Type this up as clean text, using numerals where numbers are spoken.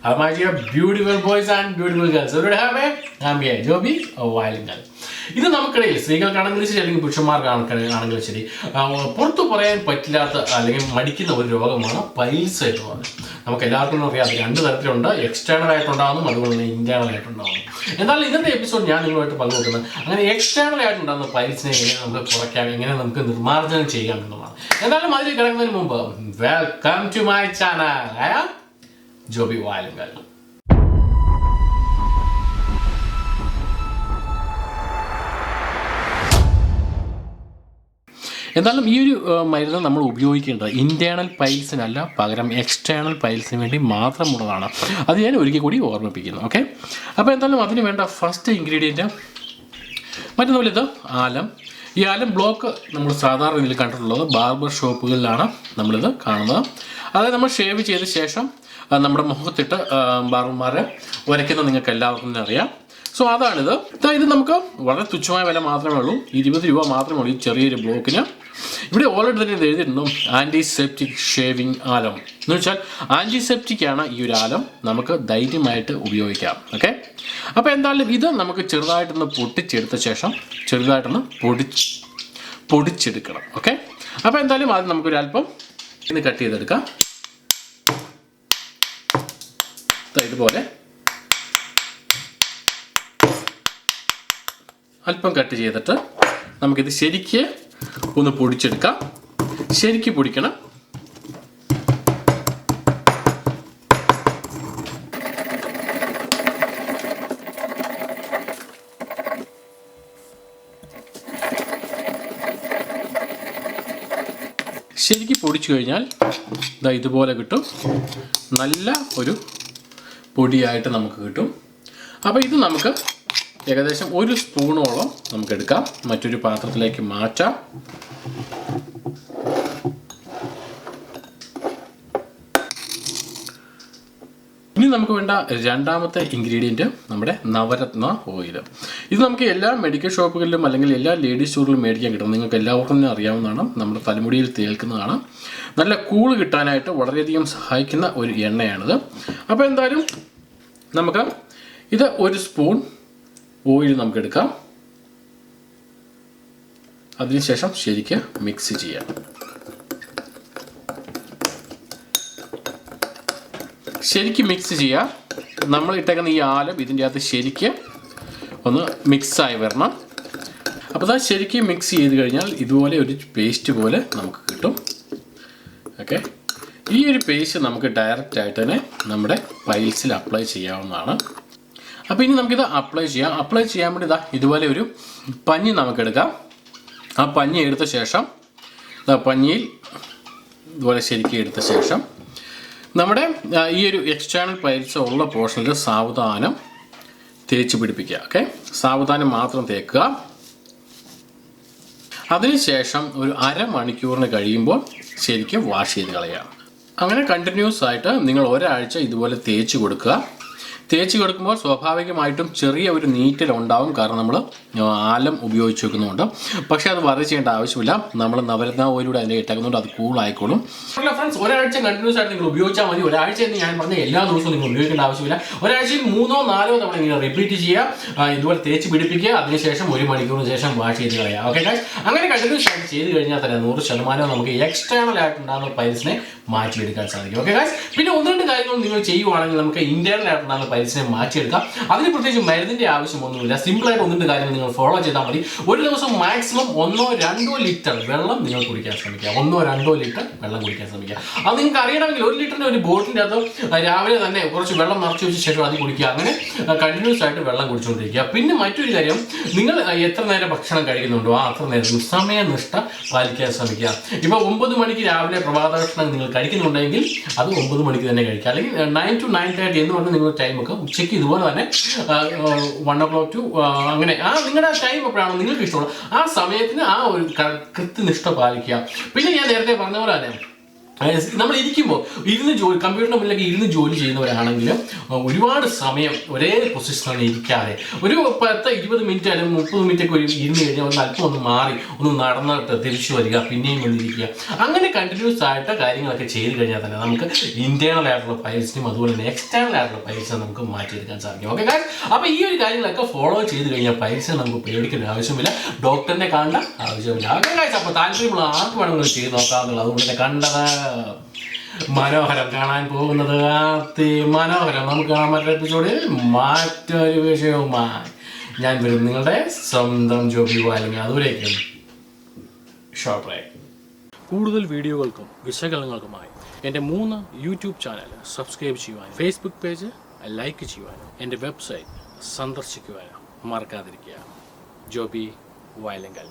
My dear beautiful boys and beautiful girls. So today I'm here, Joby, a wild girl. ഇത് നമുക്കിടയിൽ സ്ത്രീകൾക്കാണെങ്കിലും ശരി അല്ലെങ്കിൽ പുരുഷന്മാർക്കാണെങ്കിലും ശരി പുറത്തു പറയാൻ പറ്റില്ലാത്ത അല്ലെങ്കിൽ മടിക്കുന്ന ഒരു രോഗമാണ് പൈൽസ് എന്ന് പറയുന്നത്. നമുക്ക് എല്ലാവർക്കും അറിയാം, രണ്ട് തരത്തിലുണ്ട്. എക്സ്റ്റേണൽ ആയിട്ടുണ്ടാകുന്നു, അതുപോലെ തന്നെ ഇന്റേണൽ ആയിട്ടുണ്ടാകുന്നു. എന്നാൽ ഇന്നത്തെ എപ്പിസോഡ് ഞാൻ നിങ്ങളുമായിട്ട് പങ്കുവെക്കുന്നത് അങ്ങനെ എക്സ്റ്റേണൽ ആയിട്ടുണ്ടാകുന്ന പൈൽസിനെ എങ്ങനെ നമുക്ക് കുറയ്ക്കാം, എങ്ങനെ നമുക്ക് നിർമ്മാർജ്ജനം ചെയ്യാം എന്നുള്ളതാണ്. എന്നാലും അതിൽ കിടക്കുന്നതിന് മുമ്പ് welcome to my channel Joby Valunkal. എന്നാലും ഈ ഒരു മരുന്ന് നമ്മൾ ഉപയോഗിക്കേണ്ടത് ഇന്റേണൽ പൈൽസിനല്ല, പകരം എക്സ്റ്റേണൽ പൈൽസിന് വേണ്ടി മാത്രമുള്ളതാണ്. അത് ഞാൻ ഒരിക്കൽ കൂടി ഓർമ്മിപ്പിക്കുന്നു. ഓക്കെ, അപ്പോൾ എന്തായാലും അതിന് വേണ്ട ഫസ്റ്റ് ഇൻഗ്രീഡിയൻറ്റ് മറ്റൊന്നുമില്ല, ഇത് ആലം. ഈ ആലം ബ്ലോക്ക് നമ്മൾ സാധാരണ ഇതിൽ കണ്ടിട്ടുള്ളത് ബാർബർ ഷോപ്പുകളിലാണ് നമ്മളിത് കാണുന്നത്. അതായത് നമ്മൾ ഷേവ് ചെയ്ത ശേഷം നമ്മുടെ മുഖത്തിട്ട് ബാർബർമാരെ ഉരയ്ക്കുന്നത് നിങ്ങൾക്ക് എല്ലാവർക്കും തന്നെ അറിയാം. സോ അതാണിത്. ഇത് നമുക്ക് വളരെ തുച്ഛമായ വില മാത്രമേ ഉള്ളൂ, 20 രൂപ മാത്രമേ ഉള്ളൂ ഈ ചെറിയൊരു ബ്ലോക്കിന്. ഇവിടെ ഓൾറെഡി തന്നെ ഇത് എഴുതിയിരുന്നു ആൻറ്റിസെപ്റ്റിക് ഷേവിങ് ആലം എന്ന് വെച്ചാൽ ആൻറ്റിസെപ്റ്റിക് ആണ് ഈ ഒരു ആലം, നമുക്ക് ധൈര്യമായിട്ട് ഉപയോഗിക്കാം. ഓക്കെ, അപ്പോൾ എന്തായാലും ഇത് നമുക്ക് ചെറുതായിട്ടൊന്ന് പൊട്ടിച്ചെടുത്ത ശേഷം ചെറുതായിട്ടൊന്ന് പൊടിച്ചെടുക്കണം. ഓക്കെ, അപ്പോൾ എന്തായാലും അത് നമുക്കൊരല്പം ഇന്ന് കട്ട് ചെയ്തെടുക്കാം. ഇതുപോലെ അല്പം കട്ട് ചെയ്തിട്ട് നമുക്കിത് ശരിക്ക് ഒന്ന് പൊടിച്ചെടുക്കാം. ശരിക്ക് പൊടിക്കണം. ശരിക്ക് പൊടിച്ചു കഴിഞ്ഞാൽ ഇതുപോലെ കിട്ടും, നല്ല ഒരു പൊടിയായിട്ട് നമുക്ക് കിട്ടും. അപ്പോൾ ഇത് നമുക്ക് ഏകദേശം 1 സ്പൂണോളം നമുക്കെടുക്കാം, മറ്റൊരു പാത്രത്തിലേക്ക് മാറ്റാം. ഇനി നമുക്ക് വേണ്ട രണ്ടാമത്തെ ഇൻഗ്രീഡിയൻറ്റ് നമ്മുടെ നവരത്ന ഓയിൽ. ഇത് നമുക്ക് എല്ലാ മെഡിക്കൽ ഷോപ്പുകളിലും അല്ലെങ്കിൽ എല്ലാ ലേഡീസ് സ്റ്റോറിലും മേടിക്കാൻ കിട്ടും. നിങ്ങൾക്ക് എല്ലാവർക്കും തന്നെ അറിയാവുന്നതാണ്, നമ്മുടെ തലമുടിയിൽ തേൽക്കുന്നതാണ്. നല്ല കൂള് കിട്ടാനായിട്ട് വളരെയധികം സഹായിക്കുന്ന ഒരു എണ്ണയാണിത്. അപ്പോൾ എന്തായാലും നമുക്ക് ഇത് 1 സ്പൂൺ ഓയിൽ നമുക്കെടുക്കാം. അതിനുശേഷം ശരിക്ക് മിക്സ് ചെയ്യാം. ശരിക്ക് മിക്സ് ചെയ്യാം. നമ്മൾ ഇട്ടേക്കുന്ന ഈ ആലം ഇതിൻ്റെ അകത്ത് ശരിക്ക് ഒന്ന് മിക്സായി വരണം. അപ്പോൾ അത് ശരിക്കും മിക്സ് ചെയ്ത് കഴിഞ്ഞാൽ ഇതുപോലെ ഒരു പേസ്റ്റ് പോലെ നമുക്ക് കിട്ടും. ഓക്കെ, ഈ ഒരു പേസ്റ്റ് നമുക്ക് ഡയറക്റ്റായിട്ട് തന്നെ നമ്മുടെ പൈൽസിൽ അപ്ലൈ ചെയ്യാവുന്നതാണ്. അപ്പോൾ ഇനി നമുക്കിത് അപ്ലൈ ചെയ്യാം. അപ്ലൈ ചെയ്യാൻ വേണ്ടി ഇതുപോലെ ഒരു പഞ്ഞി നമുക്കെടുക്കാം. ആ പഞ്ഞി എടുത്ത ശേഷം പഞ്ഞിയിൽ ഇതുപോലെ ശരിക്കും എടുത്ത ശേഷം നമ്മുടെ ഈ ഒരു എക്സ്റ്റേണൽ പൈൽസ് ഉള്ള പോർഷനിൽ സാവധാനം തേച്ച് പിടിപ്പിക്കുക. ഓക്കെ, സാവധാനം മാത്രം തേക്കുക. അതിനുശേഷം ഒരു അരമണിക്കൂറിന് കഴിയുമ്പോൾ ശരിക്കും വാഷ് ചെയ്ത് കളയുക. അങ്ങനെ കണ്ടിന്യൂസ് ആയിട്ട് നിങ്ങൾ ഒരാഴ്ച ഇതുപോലെ തേച്ച് കൊടുക്കുക. തേച്ച് കൊടുക്കുമ്പോൾ സ്വാഭാവികമായിട്ടും ചെറിയ ഒരു നീറ്റൽ ഉണ്ടാവും, കാരണം നമ്മൾ ആലം ഉപയോഗിച്ച് വെക്കുന്നുണ്ട്. പക്ഷേ അത് വറി ചെയ്യേണ്ട ആവശ്യമില്ല, നമ്മൾ നവരത്ന ഓയിലൂടെ അതിൻ്റെ ഇട്ടേക്കുന്നുണ്ട്, അത് കൂളായിക്കോളും. ഫ്രണ്ട്സ്, ഒരാഴ്ച കണ്ടിന്യൂസ് ആയിട്ട് നിങ്ങൾ ഉപയോഗിച്ചാൽ മതി. ഒരാഴ്ച എന്ന് ഞാൻ പറഞ്ഞ എല്ലാ ദിവസവും നിങ്ങൾ ഉപയോഗിക്കേണ്ട ആവശ്യമില്ല. ഒരാഴ്ചയിൽ 3 or 4 തവണ നിങ്ങൾ റിപ്പീറ്റ് ചെയ്യുക, ഇതുപോലെ തേച്ച് പിടിപ്പിക്കുക. അതിനുശേഷം 1 മണിക്കൂറിന് ശേഷം വാഷ് ചെയ്ത് കളയുക. ഓക്കെ ഗൈസ്, അങ്ങനെ കണ്ടിന്യൂസ് ആയിട്ട് ചെയ്ത് കഴിഞ്ഞാൽ തന്നെ 100% നമുക്ക് എക്സ്റ്റേണൽ ആയിട്ടുണ്ടാകുന്ന പൈൽസിനെ മാറ്റിയെടുക്കാൻ സാധിക്കും. ഓക്കെ ഗൈസ്, പിന്നെ 1-2 കാര്യങ്ങൾ നിങ്ങൾ ചെയ്യുവാണെങ്കിൽ നമുക്ക് ഇന്റേണൽ ആയിട്ടുണ്ടാകുന്ന പൈൽസിനെ മാറ്റിയെടുക്കാം. അതിന് പ്രത്യേകിച്ച് മരുന്നിന്റെ ആവശ്യമൊന്നുമില്ല. സിമ്പിളായിട്ട് 1-2 കാര്യങ്ങൾ നിങ്ങൾ ഫോളോ ചെയ്താൽ മതി. ഒരു ദിവസം മാക്സിമം 1-2 ലിറ്റർ വെള്ളം നിങ്ങൾ കുടിക്കാൻ ശ്രമിക്കുക. 1-2 ലിറ്റർ വെള്ളം കുടിക്കാൻ ശ്രമിക്കുക. അത് നിങ്ങൾക്ക് അറിയണമെങ്കിൽ 1 ലിറ്ററിന്റെ ഒരു ബോട്ടിൻ്റെ അകത്ത് രാവിലെ തന്നെ കുറച്ച് വെള്ളം നിറച്ച് വെച്ച ശേഷം അത് കുടിക്കുക. അങ്ങനെ കണ്ടിന്യൂസ് ആയിട്ട് വെള്ളം കുടിച്ചുകൊണ്ടിരിക്കുക. പിന്നെ മറ്റൊരു കാര്യം, നിങ്ങൾ എത്ര നേരം ഭക്ഷണം കഴിക്കുന്നുണ്ടോ അത്ര നേരം സമയനിഷ്ഠ പാലിക്കാൻ ശ്രമിക്കുക. ഇപ്പോൾ 9 മണിക്ക് രാവിലെ പ്രഭാത ഭക്ഷണം നിങ്ങൾ കഴിക്കുന്നുണ്ടെങ്കിൽ അത് 9 മണിക്ക് തന്നെ കഴിക്കുക. അല്ലെങ്കിൽ 9 to 9:30 എന്ന് പറഞ്ഞാൽ നിങ്ങൾ ടൈം ഒക്കെ ഉച്ചയ്ക്ക് ഇതുപോലെ തന്നെ 1 o'clock to അങ്ങനെ നിങ്ങളുടെ ടൈം എപ്പോഴാണോ നിങ്ങൾക്ക് ഇഷ്ടമുള്ള ആ സമയത്തിന് ആ ഒരു കൃത്യനിഷ്ഠ പാലിക്കുക. പിന്നെ ഞാൻ നേരത്തെ പറഞ്ഞ പോലെ തന്നെ നമ്മൾ ഇരിക്കുമ്പോൾ കമ്പ്യൂട്ടറിൻ്റെ മുന്നിലേക്ക് ഇരുന്ന് ജോലി ചെയ്യുന്നവരാണെങ്കിലും ഒരുപാട് സമയം ഒരേ പൊസിഷനിൽ ഇരിക്കാതെ ഒരു 10-20 മിനിറ്റ് അല്ലെങ്കിൽ 30 മിനിറ്റ് ഒക്കെ ഇരുന്ന് കഴിഞ്ഞാൽ ഒന്ന് അല്പം ഒന്ന് മാറി ഒന്ന് നടന്നിട്ട് തിരിച്ചു വരിക, പിന്നെയും വന്നിരിക്കുക, അങ്ങനെ കണ്ടിന്യൂസ് ആയിട്ട് കാര്യങ്ങളൊക്കെ ചെയ്ത് കഴിഞ്ഞാൽ തന്നെ നമുക്ക് ഇന്റേണൽ ആയിട്ടുള്ള ഫയൽസിനും അതുപോലെ തന്നെ എക്സ്റ്റേണൽ ആയിട്ടുള്ള ഫയൽസിനും നമുക്ക് മാറ്റിയെടുക്കാൻ സാധിക്കും. ഓക്കെ ഗൈസ്, അപ്പോൾ ഈ ഒരു കാര്യങ്ങളൊക്കെ ഫോളോ ചെയ്ത് കഴിഞ്ഞാൽ ഫയൽസിന് നമുക്ക് പേടിക്കേണ്ട ആവശ്യമില്ല, ഡോക്ടറിനെ കാണേണ്ട ആവശ്യമില്ല. ഓക്കെ ഗൈസ്, അപ്പോൾ താല്പര്യമുള്ള ആർക്ക് വേണമെങ്കിലും ചെയ്ത് നോക്കാമെന്നുള്ളത്. അതുകൊണ്ട് തന്നെ കണ്ടത് മനോഹരം, കാണാൻ പോകുന്നത് മനോഹരം. നമുക്ക് കാണാൻ മറ്റൊരു എപ്പിസോഡിൽ മറ്റൊരു വിഷയവുമായി ഞാൻ വരും, നിങ്ങളുടെ സ്വന്തം ജോബി വാലിംഗ്. അതുവരേക്കും ഷോർട്ട്. കൂടുതൽ വീഡിയോകൾക്കും വിശകലനങ്ങൾക്കുമായി എൻ്റെ 3 യൂട്യൂബ് ചാനൽ സബ്സ്ക്രൈബ് ചെയ്യുവാനും ഫേസ്ബുക്ക് പേജ് ലൈക്ക് ചെയ്യുവാനും എൻ്റെ വെബ്സൈറ്റ് സന്ദർശിക്കുവാനും മറക്കാതിരിക്കുക. ജോബി വയലങ്കൽ.